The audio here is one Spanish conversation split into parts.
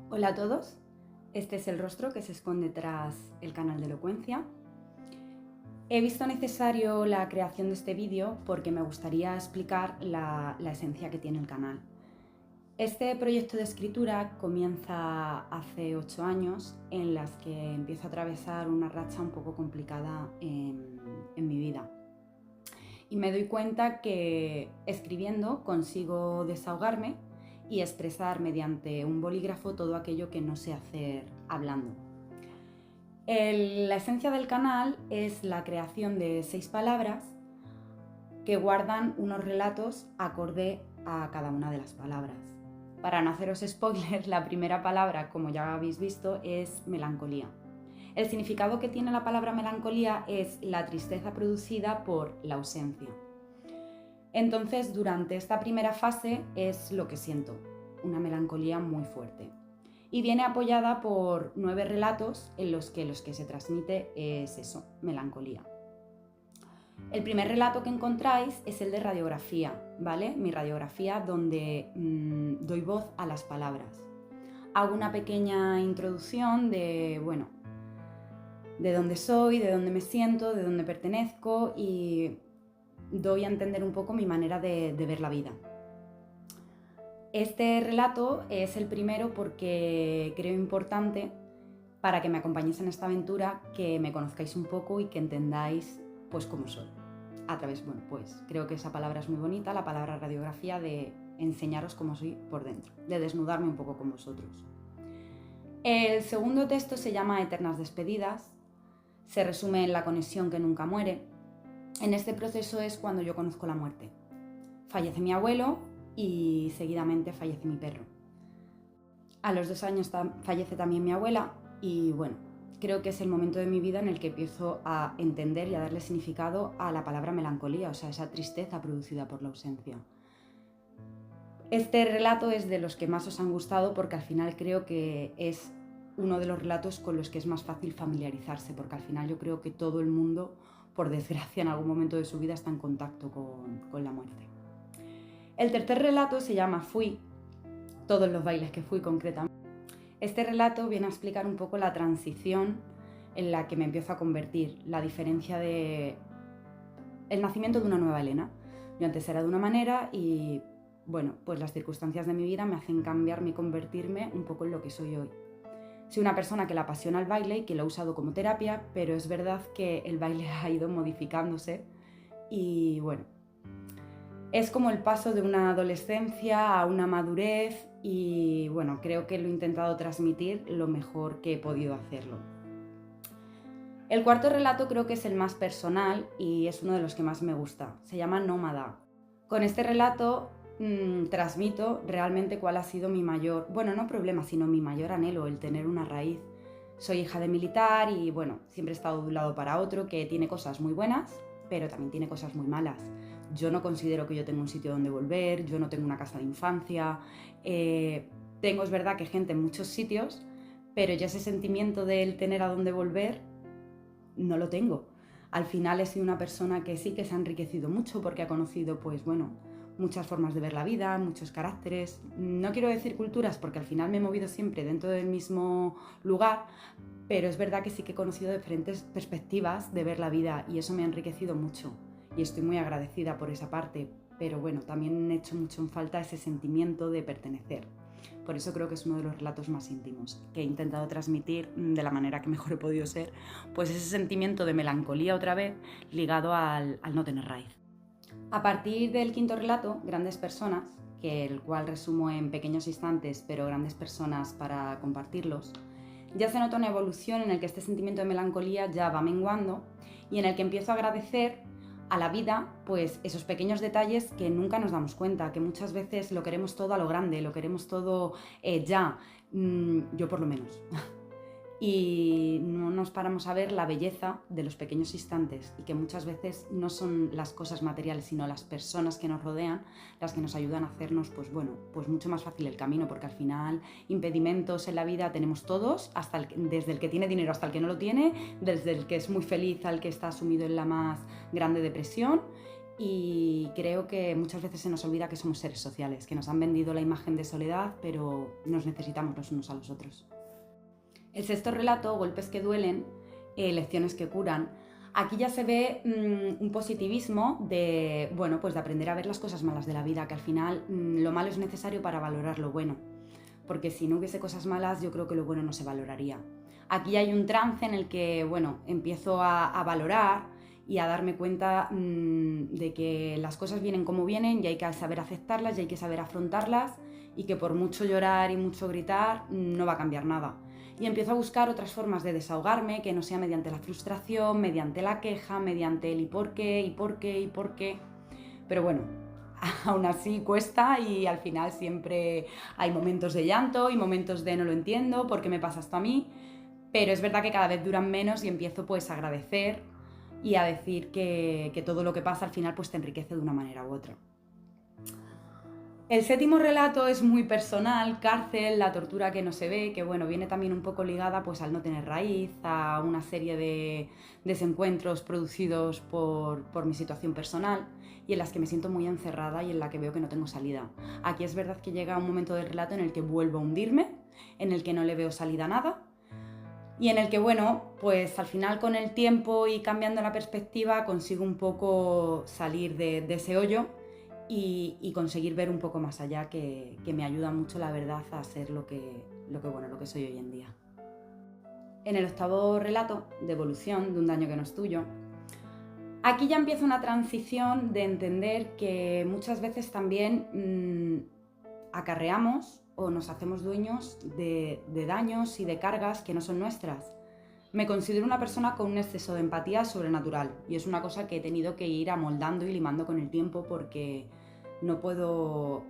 Hola a todos, este es el rostro que se esconde tras el canal de Elocuencia. He visto necesario la creación de este vídeo porque me gustaría explicar la esencia que tiene el canal. Este proyecto de escritura comienza hace 8 años en las que empiezo a atravesar una racha un poco complicada en mi vida. Y me doy cuenta que escribiendo consigo desahogarme y expresar mediante un bolígrafo todo aquello que no sé hacer hablando. La esencia del canal es la creación de 6 palabras que guardan unos relatos acorde a cada una de las palabras. Para no haceros spoiler, la primera palabra, como ya habéis visto, es melancolía. El significado que tiene la palabra melancolía es la tristeza producida por la ausencia. Entonces, durante esta primera fase es lo que siento, una melancolía muy fuerte. Y viene apoyada por 9 relatos en los que se transmite es eso, melancolía. El primer relato que encontráis es el de radiografía, ¿vale? Mi radiografía donde doy voz a las palabras. Hago una pequeña introducción de, bueno, de dónde soy, de dónde me siento, de dónde pertenezco y doy a entender un poco mi manera de ver la vida. Este relato es el primero porque creo importante para que me acompañéis en esta aventura, que me conozcáis un poco y que entendáis pues cómo soy. A través, bueno, pues creo que esa palabra es muy bonita, la palabra radiografía, de enseñaros cómo soy por dentro, de desnudarme un poco con vosotros. El segundo texto se llama Eternas Despedidas, se resume en la conexión que nunca muere. En este proceso es cuando yo conozco la muerte. Fallece mi abuelo y seguidamente fallece mi perro. A los 2 años fallece también mi abuela y bueno, creo que es el momento de mi vida en el que empiezo a entender y a darle significado a la palabra melancolía, o sea, esa tristeza producida por la ausencia. Este relato es de los que más os han gustado porque al final creo que es uno de los relatos con los que es más fácil familiarizarse, porque al final yo creo que todo el mundo, por desgracia, en algún momento de su vida está en contacto con la muerte. El tercer relato se llama Fui, todos los bailes que fui concretamente. Este relato viene a explicar un poco la transición en la que me empiezo a convertir, la diferencia de el nacimiento de una nueva Elena. Yo antes era de una manera y bueno, pues las circunstancias de mi vida me hacen cambiarme y convertirme un poco en lo que soy hoy. Soy una persona que le apasiona el baile y que lo ha usado como terapia, pero es verdad que el baile ha ido modificándose y bueno, es como el paso de una adolescencia a una madurez y bueno, creo que lo he intentado transmitir lo mejor que he podido hacerlo. El cuarto relato creo que es el más personal y es uno de los que más me gusta. Se llama Nómada. Con este relato transmito realmente cuál ha sido mi mayor, bueno, no problema, sino mi mayor anhelo, el tener una raíz. Soy hija de militar y bueno, siempre he estado de un lado para otro, que tiene cosas muy buenas, pero también tiene cosas muy malas. Yo no considero que yo tenga un sitio donde volver, yo no tengo una casa de infancia, tengo, es verdad, que gente en muchos sitios, pero ya ese sentimiento del tener a dónde volver no lo tengo. Al final he sido una persona que sí que se ha enriquecido mucho porque ha conocido, pues bueno, muchas formas de ver la vida, muchos caracteres. No quiero decir culturas porque al final me he movido siempre dentro del mismo lugar, pero es verdad que sí que he conocido diferentes perspectivas de ver la vida y eso me ha enriquecido mucho y estoy muy agradecida por esa parte, pero bueno, también he hecho mucho en falta ese sentimiento de pertenecer. Por eso creo que es uno de los relatos más íntimos que he intentado transmitir de la manera que mejor he podido ser, pues ese sentimiento de melancolía otra vez ligado al no tener raíz. A partir del quinto relato, Grandes Personas, que el cual resumo en pequeños instantes, pero grandes personas para compartirlos, ya se nota una evolución en el que este sentimiento de melancolía ya va menguando y en el que empiezo a agradecer a la vida pues esos pequeños detalles que nunca nos damos cuenta, que muchas veces lo queremos todo a lo grande, lo queremos todo ya, yo por lo menos. Y no nos paramos a ver la belleza de los pequeños instantes y que muchas veces no son las cosas materiales, sino las personas que nos rodean las que nos ayudan a hacernos, pues bueno, pues mucho más fácil el camino, porque al final impedimentos en la vida tenemos todos, desde el que tiene dinero hasta el que no lo tiene, desde el que es muy feliz al que está sumido en la más grande depresión y creo que muchas veces se nos olvida que somos seres sociales, que nos han vendido la imagen de soledad, pero nos necesitamos los unos a los otros. El sexto relato, Golpes que duelen, lecciones que curan. Aquí ya se ve un positivismo de, bueno, pues de aprender a ver las cosas malas de la vida, que al final lo malo es necesario para valorar lo bueno, porque si no hubiese cosas malas yo creo que lo bueno no se valoraría. Aquí hay un trance en el que, bueno, empiezo a valorar y a darme cuenta de que las cosas vienen como vienen y hay que saber aceptarlas y hay que saber afrontarlas, y que por mucho llorar y mucho gritar no va a cambiar nada. Y empiezo a buscar otras formas de desahogarme, que no sea mediante la frustración, mediante la queja, mediante el y por qué, y por qué, y por qué. Pero bueno, aún así cuesta, y al final siempre hay momentos de llanto y momentos de no lo entiendo, ¿por qué me pasa esto a mí? Pero es verdad que cada vez duran menos y empiezo pues a agradecer y a decir que todo lo que pasa al final pues te enriquece de una manera u otra. El séptimo relato es muy personal, Cárcel, la tortura que no se ve, que bueno, viene también un poco ligada pues al no tener raíz, a una serie de desencuentros producidos por mi situación personal, y en las que me siento muy encerrada y en la que veo que no tengo salida. Aquí es verdad que llega un momento del relato en el que vuelvo a hundirme, en el que no le veo salida a nada, y en el que, bueno, pues al final con el tiempo y cambiando la perspectiva consigo un poco salir de ese hoyo y conseguir ver un poco más allá, que me ayuda mucho, la verdad, a ser lo que soy hoy en día. En el octavo relato, Devolución, de un daño que no es tuyo, aquí ya empieza una transición de entender que muchas veces también acarreamos o nos hacemos dueños de daños y de cargas que no son nuestras. Me considero una persona con un exceso de empatía sobrenatural, y es una cosa que he tenido que ir amoldando y limando con el tiempo, porque no puedo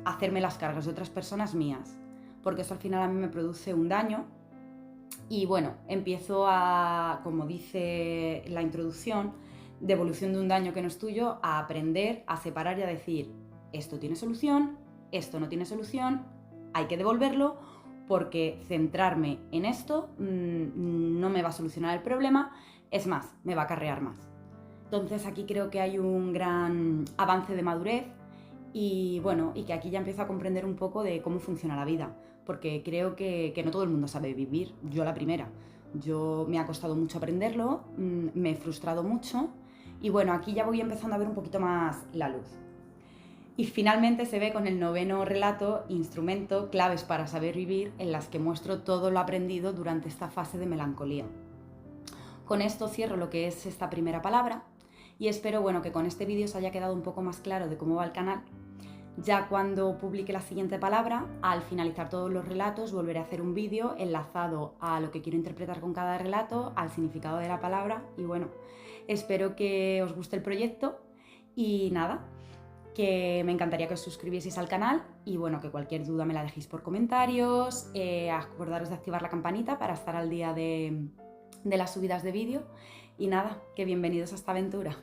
hacerme las cargas de otras personas mías, porque eso al final a mí me produce un daño. Y bueno, empiezo a, como dice la introducción, Devolución de un daño que no es tuyo, a aprender a separar y a decir: esto tiene solución, esto no tiene solución, hay que devolverlo, porque centrarme en esto no me va a solucionar el problema, es más, me va a acarrear más. Entonces aquí creo que hay un gran avance de madurez, y bueno, y que aquí ya empiezo a comprender un poco de cómo funciona la vida, porque creo que no todo el mundo sabe vivir, yo la primera. Me ha costado mucho aprenderlo, me he frustrado mucho, y bueno, aquí ya voy empezando a ver un poquito más la luz. Y finalmente se ve con el noveno relato, Instrumento, claves para saber vivir, en las que muestro todo lo aprendido durante esta fase de melancolía. Con esto cierro lo que es esta primera palabra, y espero, bueno, que con este vídeo os haya quedado un poco más claro de cómo va el canal. Ya cuando publique la siguiente palabra, al finalizar todos los relatos, volveré a hacer un vídeo enlazado a lo que quiero interpretar con cada relato, al significado de la palabra, y bueno, espero que os guste el proyecto, y nada, que me encantaría que os suscribieseis al canal, y bueno, que cualquier duda me la dejéis por comentarios, acordaros de activar la campanita para estar al día de las subidas de vídeo, y nada, que bienvenidos a esta aventura.